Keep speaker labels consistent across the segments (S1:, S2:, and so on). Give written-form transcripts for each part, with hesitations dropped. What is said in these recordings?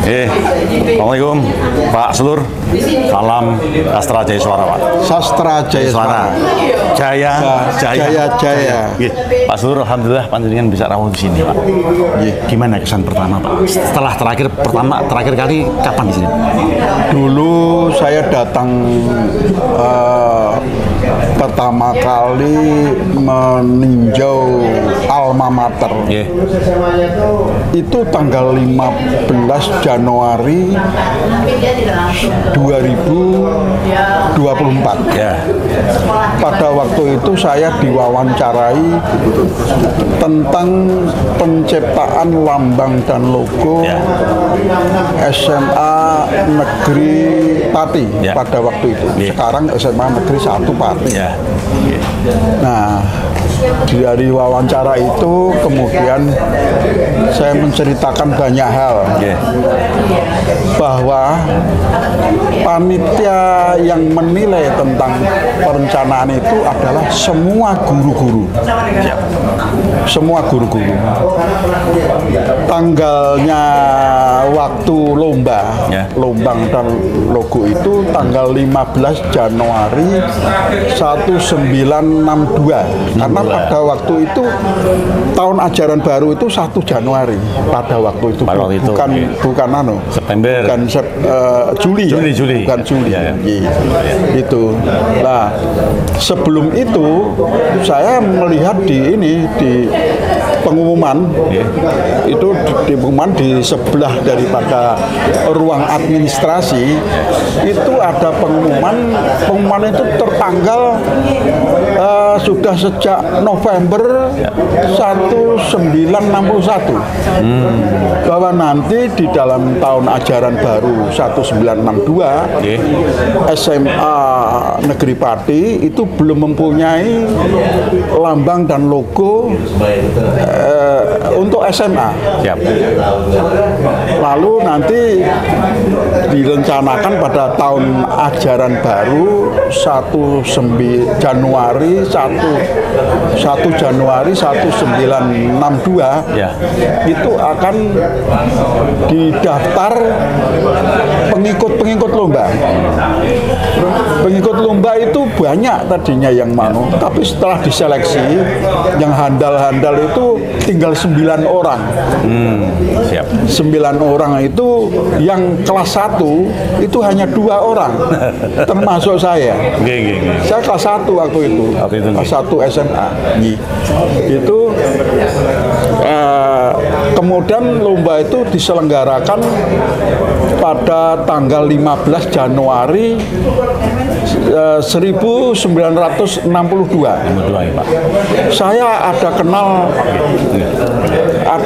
S1: Assalamualaikum Pak Selur. Salam Sastra Jaya Suara, Pak.
S2: Sastra Jaya Suara.
S1: Jaya. Pak Selur, alhamdulillah panjenengan bisa rawuh di sini, Pak. Gimana kesan pertama, Pak? Setelah terakhir kali kapan di sini?
S2: Dulu saya datang pertama kali meninjau alma mater. Itu tanggal 15 Januari 2024. Pada waktu itu saya diwawancarai tentang penciptaan lambang dan logo SMA Negeri Pati pada waktu itu. Sekarang SMA Negeri 1 Pati. Nah, dari wawancara itu kemudian saya menceritakan banyak hal, bahwa panitia yang menilai tentang perencanaan itu adalah semua guru-guru. Semua guru-guru. Tanggalnya waktu lomba dan logo itu tanggal 15 Januari 1962. Karena pada waktu itu tahun ajaran baru itu 1 Januari pada waktu itu. Bukan
S1: September.
S2: Bukan Juli. Bukan Juli. Itu. Nah, sebelum itu saya melihat di pengumuman itu di pengumuman di sebelah daripada ruang administrasi itu ada pengumuman itu tertanggal sudah sejak November 1961 bahwa nanti di dalam tahun ajaran baru 1962 SMA Negeri Pati itu belum mempunyai lambang dan logo untuk SMA. Lalu nanti direncanakan pada tahun ajaran baru 1 Januari 1962 itu akan didaftar pengikut lomba. Pengikut lomba itu banyak tadinya yang mau, tapi setelah diseleksi yang handal-handal itu tinggal 9 orang. 9 orang itu yang kelas 1 itu hanya 2 orang, termasuk saya. Saya kelas 1 waktu itu. Kelas 1 SMA. Itu kemudian lomba itu diselenggarakan pada tanggal 15 Januari 1962. Saya ada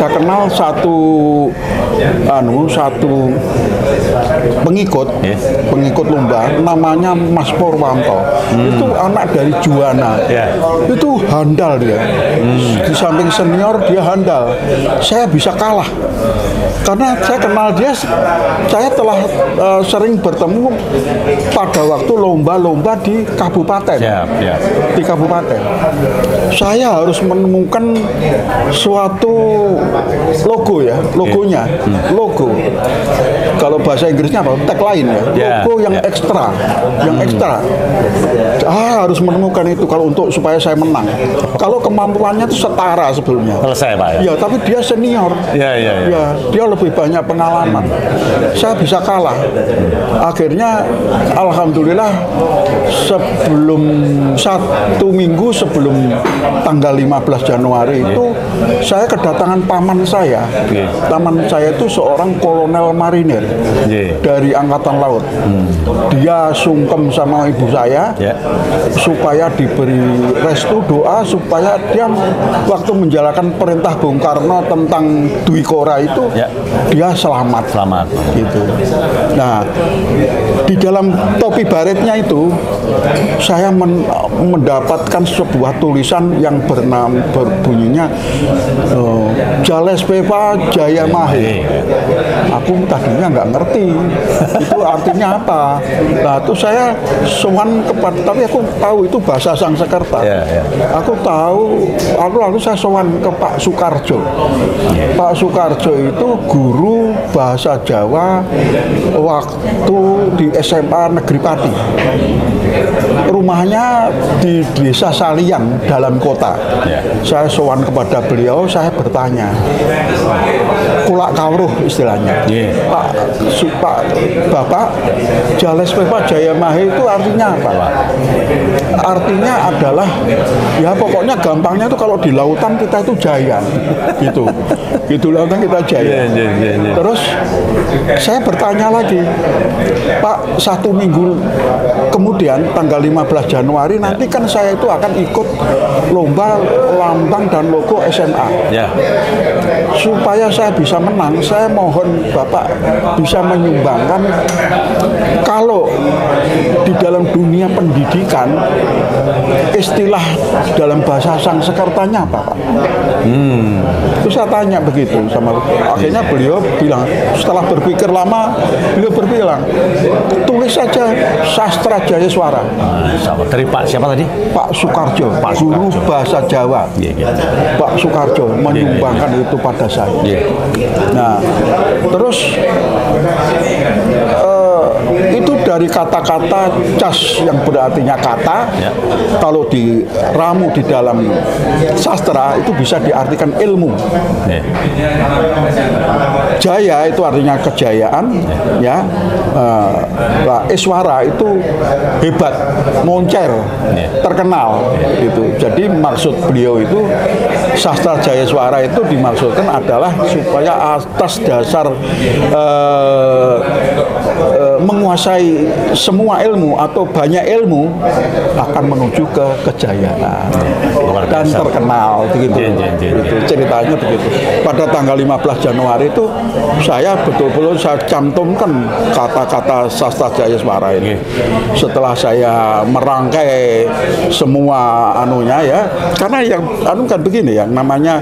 S2: kenal satu pengikut lomba namanya Mas Purwanto. Itu anak dari Juwana. Itu handal dia. Di samping senior dia handal. Saya bisa kalah karena saya kenal dia. Saya telah sering bertemu pada waktu lomba-lomba di kabupaten. Di kabupaten. Saya harus menemukan suatu logonya. Logo. Kalau bahasa Inggrisnya apa? Tagline ya. Logo yang ekstra. Harus menemukan itu kalau supaya saya menang. Kalau kemampuannya itu setara sebelumnya.
S1: Selesai, Pak.
S2: Ya, tapi dia senior. Ya, dia lebih banyak pengalaman. Saya bisa kalah. Akhirnya alhamdulillah sebelum 1 minggu sebelum tanggal 15 Januari itu saya kedatangan paman saya. Paman saya itu seorang kolonel marinir dari Angkatan Laut. Dia sungkem sama ibu saya supaya diberi restu doa supaya dia waktu menjalankan perintah Bung Karno tentang Dwi Kora itu dia selamat gitu. Nah, di dalam topi baretnya itu saya mendapatkan sebuah tulisan yang berbunyinya Jales Pepa Jaya Mahe. Aku tadinya nggak ngerti itu artinya apa. Nah, itu saya sowan kepada, tapi aku tahu itu bahasa Sangsekerta. Aku tahu, lalu saya sowan ke Pak Sukarjo. Pak Sukarjo itu guru bahasa Jawa waktu di SMA Negeri Pati. Rumahnya di Desa Salian dalam kota. Saya sowan kepada beliau, saya bertanya, kulak kawruh istilahnya. Pak Bapak, Jales Pepa Jaya Mahe itu artinya apa? Artinya adalah, ya pokoknya gampangnya itu kalau di lautan kita itu jaya, gitu lautan kita jaya. Terus saya bertanya lagi, Pak, 1 minggu kemudian tanggal 15 Januari nanti kan saya itu akan ikut lomba lambang dan logo SMA. Supaya saya bisa menang, saya mohon Bapak bisa menyumbangkan, kalau di dalam dunia pendidikan istilah dalam bahasa Sangsekertanya apa, Pak? Terus saya tanya begitu sama, akhirnya beliau bilang, setelah berpikir lama, beliau berbilang, tulis saja Sastra Jaya Swara.
S1: Dari Pak siapa tadi?
S2: Pak Sukarjo, guru bahasa Jawa. Pak Sukarjo menyumbangkan itu pada saya. Nah, terus itu dari kata-kata cas yang berartinya kata, kalau diramu di dalam sastra itu bisa diartikan ilmu. Jaya itu artinya kejayaan, ya. Iswara itu hebat, moncer, terkenal, gitu. Jadi maksud beliau itu Sastra Jaya Swara itu dimaksudkan adalah supaya atas dasar menguasai semua ilmu atau banyak ilmu akan menuju ke kejayaan dan terkenal, begitu. Ceritanya begitu. Pada tanggal 15 Januari itu saya betul-betul saya cantumkan kata-kata Sastra Jaya Swara ini. Setelah saya merangkai semua anunya, ya, karena yang kan begini, yang namanya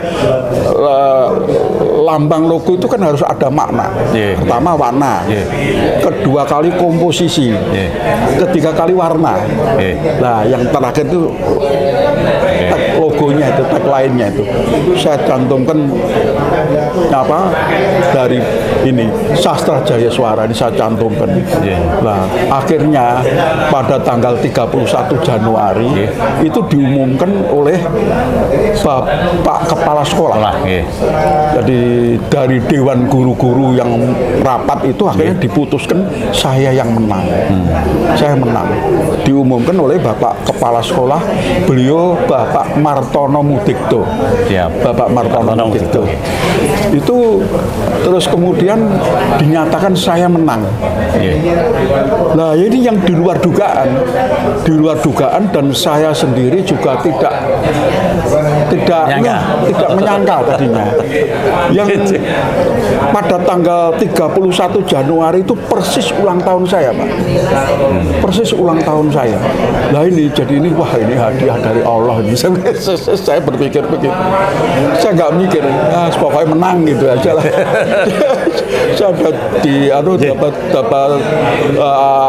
S2: lambang logo itu kan harus ada makna. Pertama warna, kedua kali komposisi, ketiga kali warna. Nah, yang terakhir itu logonya itu, tagline-nya itu saya cantumkan apa dari ini Sastra Jaya Swara ini saya cantumkan. Nah, akhirnya pada tanggal 31 Januari itu diumumkan oleh Bapak Kepala Sekolah. Jadi dari Dewan Guru-Guru yang rapat itu akhirnya diputuskan saya yang menang. Saya menang. Diumumkan oleh Bapak Kepala Sekolah, beliau Bapak Martono Mudikto. Bapak Martono Mudikto. Itu terus kemudian dinyatakan saya menang. Nah, ini yang di luar dugaan dan saya sendiri juga tidak menyangka tadinya. Yang pada tanggal 31 Januari itu persis ulang tahun saya, Pak. Persis ulang tahun saya. Nah, ini jadi ini, wah, ini hadiah dari Allah. Saya berpikir begitu. Saya nggak mikir, pokoknya menang gitu aja lah. Saya dapat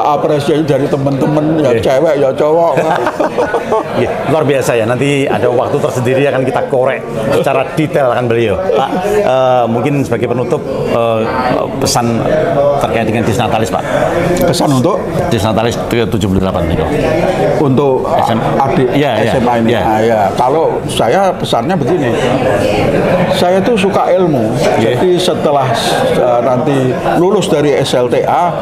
S2: apresiasi dari teman-teman, ya cewek ya cowok.
S1: Luar biasa ya. Nanti ada waktu tersendiri akan kita korek secara detail akan beliau. Pak, mungkin sebagai penutup pesan terkait dengan Disnatalis, Pak.
S2: Pesan untuk
S1: Disnatalis ke-78 nih,
S2: untuk adik SMA ini. Ya, kalau saya pesannya begini, saya tuh suka ilmu. Jadi setelah nanti lulus dari SLTA,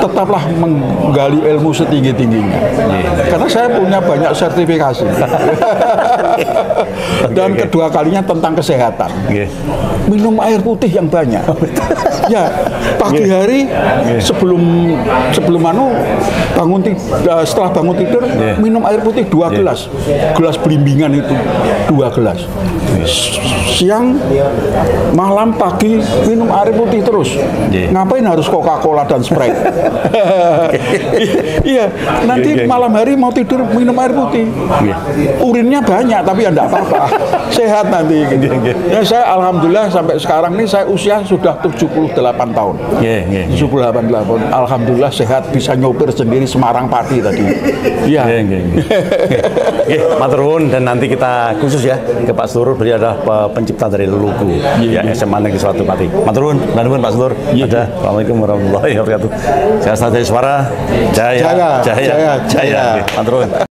S2: tetaplah menggali ilmu setinggi-tingginya. Karena saya punya banyak sertifikasi. Dan kedua kalinya tentang kesehatan.
S1: Nggih.
S2: Minum air putih yang banyak. Ya, pagi hari sebelum setelah bangun tidur minum air putih 2 gelas. Gelas belimbingan itu 2 gelas. Siang, malam, pagi minum air putih terus. Ngapain harus Coca-Cola dan Sprite? Iya, nanti malam hari mau tidur minum air putih. Urinnya banyak tapi ya enggak apa-apa. Sehat nanti. Ya saya alhamdulillah sampai sekarang ini saya usia sudah 78 tahun. 78 tahun. Alhamdulillah sehat, bisa nyopir sendiri Semarang Pati tadi. Iya.
S1: Matur nuwun, dan nanti kita khusus ya ke Pak Sedulur, beliau adalah pencipta dari Luluku SMA Negeri 1 Pati. Matur nuwun Pak Sedulur. Assalamualaikum warahmatullahi wabarakatuh. Saya Stasis Suara. Jaya.
S2: Jaya.
S1: Matur nuwun.